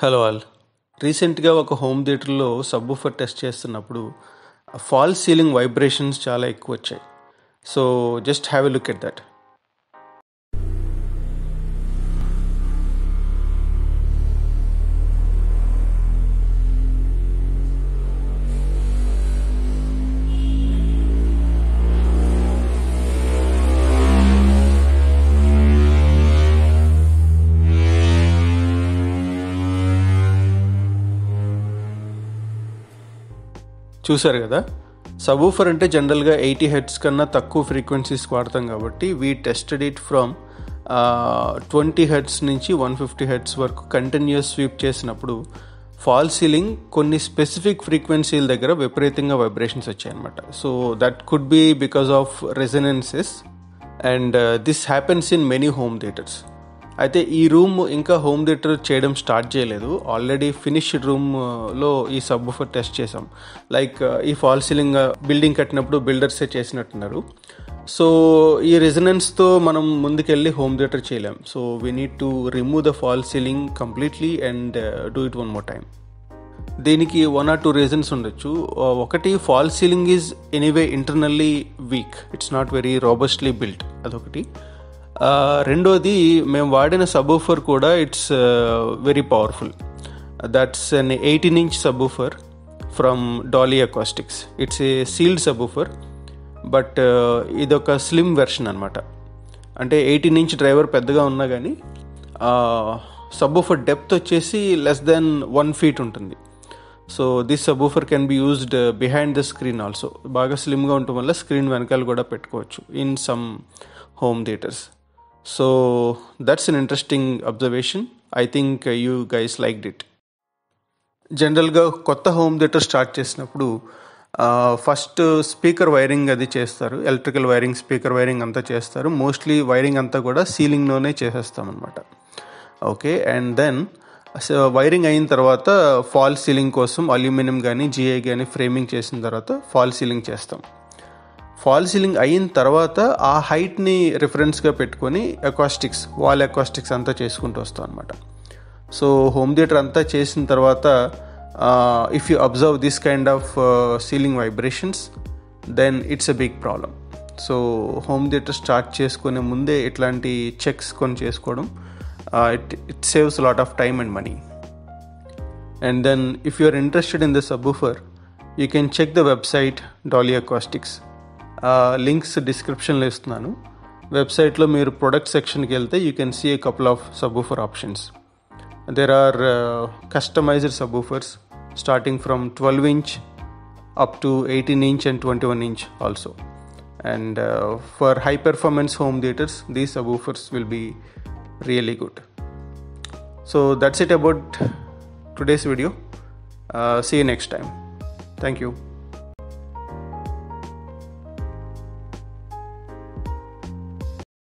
Hello all. రీసెంట్గా ఒక home థియేటర్లో సబ్బూఫర్ టెస్ట్ చేస్తున్నప్పుడు ఫాల్స్ సీలింగ్ వైబ్రేషన్స్ చాలా ఎక్కువ వచ్చాయి. So just have a look at that. చూసారు కదా, సబూఫర్ అంటే జనరల్గా 80 హెర్ట్జ్ కన్నా తక్కువ ఫ్రీక్వెన్సీస్ వాడతాం కాబట్టి we tested it from 20 hertz నుంచి 150 హెర్ట్జ్ వరకు కంటిన్యూస్ స్వీప్ చేసినప్పుడు ఫాల్ సీలింగ్ కొన్ని స్పెసిఫిక్ ఫ్రీక్వెన్సీల దగ్గర విపరీతంగా వైబ్రేషన్స్ వచ్చాయన్నమాట. So that could be because of resonances and this happens in many home theatres. అయితే ఈ రూమ్ ఇంకా హోమ్ థియేటర్ చేయడం స్టార్ట్ చేయలేదు. ఆల్రెడీ ఫినిష్డ్ రూమ్లో ఈ సబ్బూఫర్ టెస్ట్ చేసాం. లైక్ ఈ ఫాల్ సీలింగ్ బిల్డింగ్ కట్టినప్పుడు బిల్డర్సే చేసినట్టున్నారు. సో ఈ రెజొనెన్స్తో మనం ముందుకెళ్ళి హోమ్ థియేటర్ చేయలేం. So we need to remove the false ceiling completely and do it one more time. దీనికి 1 or 2 రీజన్స్ ఉండొచ్చు. ఒకటి, false ceiling is anyway internally weak, it's not very robustly built, అదొకటి. రెండోది, మేము వాడిన సబ్బూఫర్ కూడా it's very powerful. That's an 18-inch subwoofer from Dali Acoustics. It's a sealed subwoofer, but ఇదొక slim version అనమాట. అంటే 18-inch డ్రైవర్ పెద్దగా ఉన్నా కానీ సబ్బూఫర్ డెప్త్ వచ్చేసి లెస్ దెన్ 1 feet ఉంటుంది. So this subwoofer can be used behind the screen also. బాగా స్లిమ్గా ఉండటం వల్ల స్క్రీన్ వెనకాల కూడా పెట్టుకోవచ్చు in some home theatres. So that's an interesting observation. I think you guys liked it. జనరల్గా కొత్త హోమ్ థియేటర్ స్టార్ట్ చేసినప్పుడు ఫస్ట్ స్పీకర్ వైరింగ్ అది చేస్తారు. ఎలక్ట్రికల్ వైరింగ్, స్పీకర్ వైరింగ్ అంతా చేస్తారు. మోస్ట్లీ వైరింగ్ అంతా కూడా సీలింగ్లోనే చేసేస్తామన్నమాట. ఓకే, అండ్ దెన్ వైరింగ్ అయిన తర్వాత ఫాల్ సీలింగ్ కోసం అల్యూమినియం కానీ జిఐ కానీ ఫ్రేమింగ్ చేసిన తర్వాత ఫాల్ సీలింగ్ చేస్తాం. ఫాల్ సీలింగ్ అయిన తర్వాత ఆ హైట్ని రిఫరెన్స్గా పెట్టుకొని అకాస్టిక్స్, వాల్ అకాస్టిక్స్ అంతా చేసుకుంటూ వస్తాం అనమాట. సో హోమ్ థియేటర్ అంతా చేసిన తర్వాత if you observe this kind of ceiling vibrations, then it's a big problem. So home theatre start చేసుకునే ముందే ఇట్లాంటి చెక్స్ కొని చేసుకోవడం, it saves lot of time and money. And then if you are interested in the subwoofer, you can check the website Dali acoustics. Links డిస్క్రిప్షన్లో ఇస్తున్నాను. వెబ్సైట్లో మీరు product సెక్షన్కి వెళ్తే you can see a couple of subwoofer options. There are customized subwoofers starting from 12-inch up to 18-inch and 21-inch also. And for high performance home theaters, these subwoofers will be really good. So that's it about today's video. See you next time. Thank you.